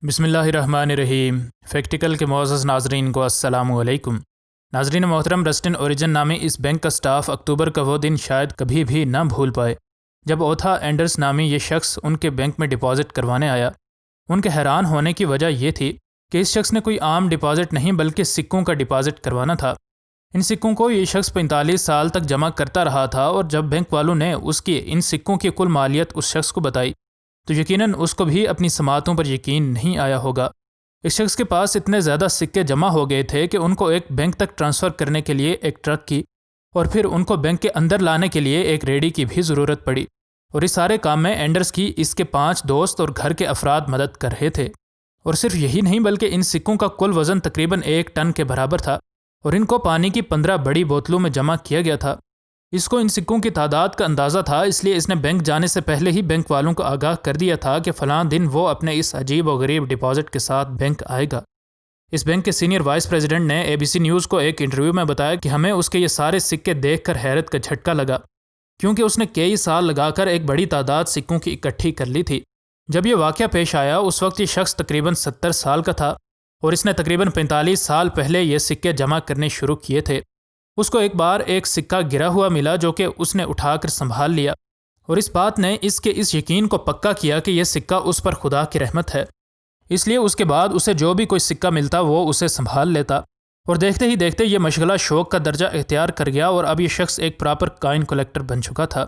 بسم اللہ الرحمن الرحیم۔ فیکٹیکل کے معزز ناظرین کو السلام علیکم۔ ناظرین محترم، رسٹن اوریجن نامی اس بینک کا سٹاف اکتوبر کا وہ دن شاید کبھی بھی نہ بھول پائے جب اوتھا اینڈرس نامی یہ شخص ان کے بینک میں ڈپازٹ کروانے آیا۔ ان کے حیران ہونے کی وجہ یہ تھی کہ اس شخص نے کوئی عام ڈپازٹ نہیں بلکہ سکوں کا ڈپازٹ کروانا تھا۔ ان سکوں کو یہ شخص 45 سال تک جمع کرتا رہا تھا، اور جب بینک والوں نے اس کی ان سکوں کی کل مالیت اس شخص کو بتائی تو یقیناً اس کو بھی اپنی سماعتوں پر یقین نہیں آیا ہوگا۔ اس شخص کے پاس اتنے زیادہ سکے جمع ہو گئے تھے کہ ان کو ایک بینک تک ٹرانسفر کرنے کے لیے ایک ٹرک کی اور پھر ان کو بینک کے اندر لانے کے لیے ایک ریڈی کی بھی ضرورت پڑی، اور اس سارے کام میں اینڈرس کی اس کے 5 دوست اور گھر کے افراد مدد کر رہے تھے۔ اور صرف یہی نہیں بلکہ ان سکوں کا کل وزن تقریباً 1 ٹن کے برابر تھا، اور ان کو پانی کی 15 بڑی بوتلوں میں جمع کیا گیا تھا۔ اس کو ان سکوں کی تعداد کا اندازہ تھا، اس لیے اس نے بینک جانے سے پہلے ہی بینک والوں کو آگاہ کر دیا تھا کہ فلاں دن وہ اپنے اس عجیب و غریب ڈپازٹ کے ساتھ بینک آئے گا۔ اس بینک کے سینئر وائس پریزیڈنٹ نے ABC نیوز کو ایک انٹرویو میں بتایا کہ ہمیں اس کے یہ سارے سکے دیکھ کر حیرت کا جھٹکا لگا، کیونکہ اس نے کئی سال لگا کر ایک بڑی تعداد سکوں کی اکٹھی کر لی تھی۔ جب یہ واقعہ پیش آیا اس وقت یہ شخص تقریباً 70 سال کا تھا، اور اس نے تقریباً 45 سال پہلے یہ سکے جمع کرنے شروع کیے تھے۔ اس کو ایک بار ایک سکہ گرا ہوا ملا جو کہ اس نے اٹھا کر سنبھال لیا، اور اس بات نے اس کے اس یقین کو پکا کیا کہ یہ سکہ اس پر خدا کی رحمت ہے۔ اس لیے اس کے بعد اسے جو بھی کوئی سکہ ملتا وہ اسے سنبھال لیتا، اور دیکھتے ہی دیکھتے یہ مشغلہ شوق کا درجہ اختیار کر گیا، اور اب یہ شخص ایک پراپر کائن کلیکٹر بن چکا تھا،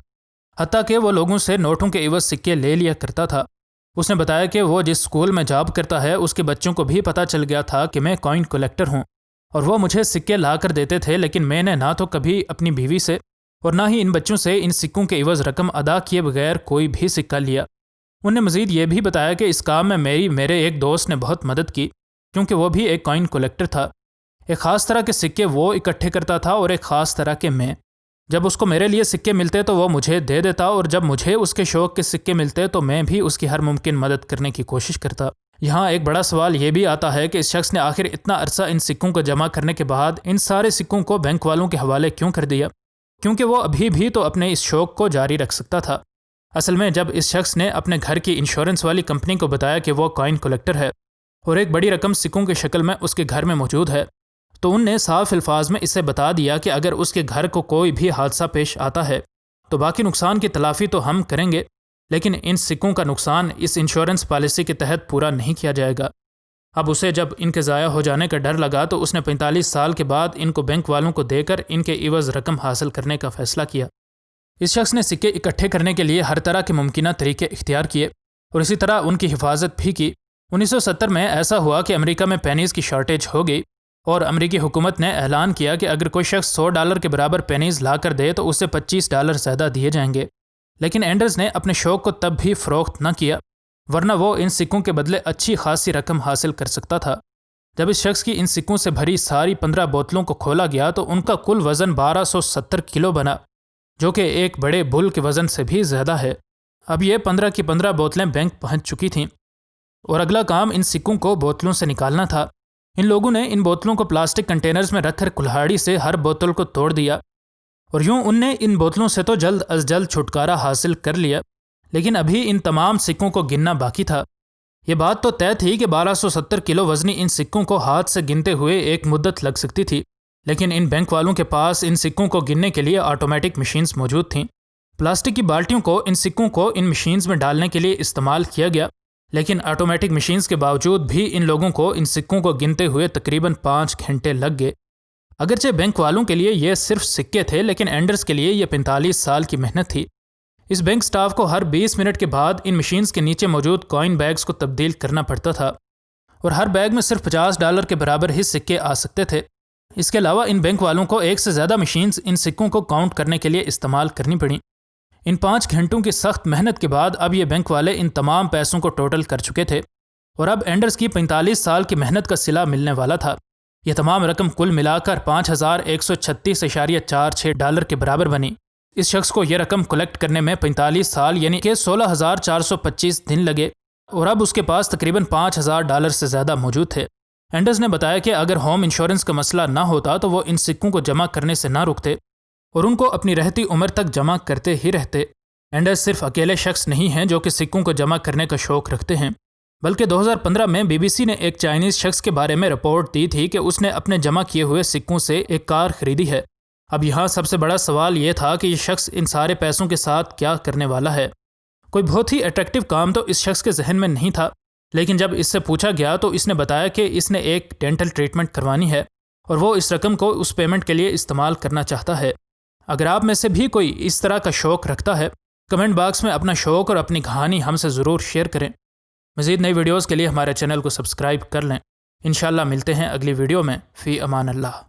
حتیٰ کہ وہ لوگوں سے نوٹوں کے عوض سکے لے لیا کرتا تھا۔ اس نے بتایا کہ وہ جس اسکول میں جاب کرتا ہے اس کے بچوں کو بھی پتہ چل گیا تھا کہ میں کائن کلیکٹر ہوں، اور وہ مجھے سکے لا کر دیتے تھے، لیکن میں نے نہ تو کبھی اپنی بیوی سے اور نہ ہی ان بچوں سے ان سکوں کے عوض رقم ادا کیے بغیر کوئی بھی سکہ لیا۔ انہوں نے مزید یہ بھی بتایا کہ اس کام میں میرے ایک دوست نے بہت مدد کی، کیونکہ وہ بھی ایک کائن کلیکٹر تھا۔ ایک خاص طرح کے سکے وہ اکٹھے کرتا تھا اور ایک خاص طرح کے میں۔ جب اس کو میرے لیے سکے ملتے تو وہ مجھے دے دیتا، اور جب مجھے اس کے شوق کے سکے ملتے تو میں بھی اس کی ہر ممکن مدد کرنے کی کوشش کرتا۔ یہاں ایک بڑا سوال یہ بھی آتا ہے کہ اس شخص نے آخر اتنا عرصہ ان سکوں کو جمع کرنے کے بعد ان سارے سکوں کو بینک والوں کے حوالے کیوں کر دیا، کیونکہ وہ ابھی بھی تو اپنے اس شوق کو جاری رکھ سکتا تھا۔ اصل میں جب اس شخص نے اپنے گھر کی انشورنس والی کمپنی کو بتایا کہ وہ کائن کلیکٹر ہے اور ایک بڑی رقم سکوں کی شکل میں اس کے گھر میں موجود ہے، تو ان نے صاف الفاظ میں اسے بتا دیا کہ اگر اس کے گھر کو کوئی بھی حادثہ پیش آتا ہے تو باقی نقصان کی تلافی تو ہم کریں گے، لیکن ان سکوں کا نقصان اس انشورنس پالیسی کے تحت پورا نہیں کیا جائے گا۔ اب اسے جب ان کے ضائع ہو جانے کا ڈر لگا تو اس نے 45 سال کے بعد ان کو بینک والوں کو دے کر ان کے عوض رقم حاصل کرنے کا فیصلہ کیا۔ اس شخص نے سکے اکٹھے کرنے کے لیے ہر طرح کے ممکنہ طریقے اختیار کیے، اور اسی طرح ان کی حفاظت بھی کی۔ 1970 میں ایسا ہوا کہ امریکہ میں پینیز کی شارٹیج ہو گئی، اور امریکی حکومت نے اعلان کیا کہ اگر کوئی شخص $100 کے برابر پینیز لا کر دے تو اسے $25 زیادہ دیے جائیں گے۔ لیکن اینڈرز نے اپنے شوق کو تب بھی فروخت نہ کیا، ورنہ وہ ان سکوں کے بدلے اچھی خاصی رقم حاصل کر سکتا تھا۔ جب اس شخص کی ان سکوں سے بھری ساری 15 بوتلوں کو کھولا گیا تو ان کا کل وزن 1270 کلو بنا، جو کہ ایک بڑے بل کے وزن سے بھی زیادہ ہے۔ اب یہ 15 کی 15 بوتلیں بینک پہنچ چکی تھیں، اور اگلا کام ان سکوں کو بوتلوں سے نکالنا تھا۔ ان لوگوں نے ان بوتلوں کو پلاسٹک کنٹینرز میں رکھ کر کلہاڑی سے ہر بوتل کو توڑ دیا، اور یوں ان نے ان بوتلوں سے تو جلد از جلد چھٹکارا حاصل کر لیا، لیکن ابھی ان تمام سکوں کو گننا باقی تھا۔ یہ بات تو طے تھی کہ 1270 کلو وزنی ان سکوں کو ہاتھ سے گنتے ہوئے ایک مدت لگ سکتی تھی، لیکن ان بینک والوں کے پاس ان سکوں کو گننے کے لیے آٹومیٹک مشینز موجود تھیں۔ پلاسٹک کی بالٹیوں کو ان سکوں کو ان مشینز میں ڈالنے کے لیے استعمال کیا گیا، لیکن آٹومیٹک مشینز کے باوجود بھی ان لوگوں کو ان سکوں کو گنتے ہوئے تقریباً 5 گھنٹے لگ گئے۔ اگرچہ بینک والوں کے لیے یہ صرف سکے تھے، لیکن اینڈرز کے لیے یہ 45 سال کی محنت تھی۔ اس بینک سٹاف کو ہر 20 منٹ کے بعد ان مشینز کے نیچے موجود کوائن بیگز کو تبدیل کرنا پڑتا تھا، اور ہر بیگ میں صرف $50 کے برابر ہی سکے آ سکتے تھے۔ اس کے علاوہ ان بینک والوں کو ایک سے زیادہ مشینز ان سکوں کو کاؤنٹ کرنے کے لیے استعمال کرنی پڑیں۔ ان 5 گھنٹوں کی سخت محنت کے بعد اب یہ بینک والے ان تمام پیسوں کو ٹوٹل کر چکے تھے، اور اب اینڈرز کی 45 سال کی محنت کا صلہ ملنے والا تھا۔ یہ تمام رقم کل ملا کر $5136.46 کے برابر بنی۔ اس شخص کو یہ رقم کلیکٹ کرنے میں 45 سال یعنی کہ 16,425 دن لگے، اور اب اس کے پاس تقریباً $5,000 سے زیادہ موجود تھے۔ اینڈرز نے بتایا کہ اگر ہوم انشورنس کا مسئلہ نہ ہوتا تو وہ ان سکوں کو جمع کرنے سے نہ رکتے، اور ان کو اپنی رہتی عمر تک جمع کرتے ہی رہتے۔ اینڈرز صرف اکیلے شخص نہیں ہیں جو کہ سکوں کو جمع کرنے کا شوق رکھتے ہیں۔ بلکہ 2015 میں BBC نے ایک چائنیز شخص کے بارے میں رپورٹ دی تھی کہ اس نے اپنے جمع کیے ہوئے سکوں سے ایک کار خریدی ہے۔ اب یہاں سب سے بڑا سوال یہ تھا کہ یہ شخص ان سارے پیسوں کے ساتھ کیا کرنے والا ہے۔ کوئی بہت ہی اٹریکٹیو کام تو اس شخص کے ذہن میں نہیں تھا، لیکن جب اس سے پوچھا گیا تو اس نے بتایا کہ اس نے ایک ڈینٹل ٹریٹمنٹ کروانی ہے اور وہ اس رقم کو اس پیمنٹ کے لیے استعمال کرنا چاہتا ہے۔ اگر آپ میں سے بھی کوئی اس طرح کا شوق رکھتا ہے، کمنٹ باکس میں اپنا شوق اور اپنی کہانی ہم سے ضرور شیئر کریں۔ مزید نئی ویڈیوز کے لیے ہمارے چینل کو سبسکرائب کر لیں۔ انشاءاللہ ملتے ہیں اگلی ویڈیو میں۔ فی امان اللہ۔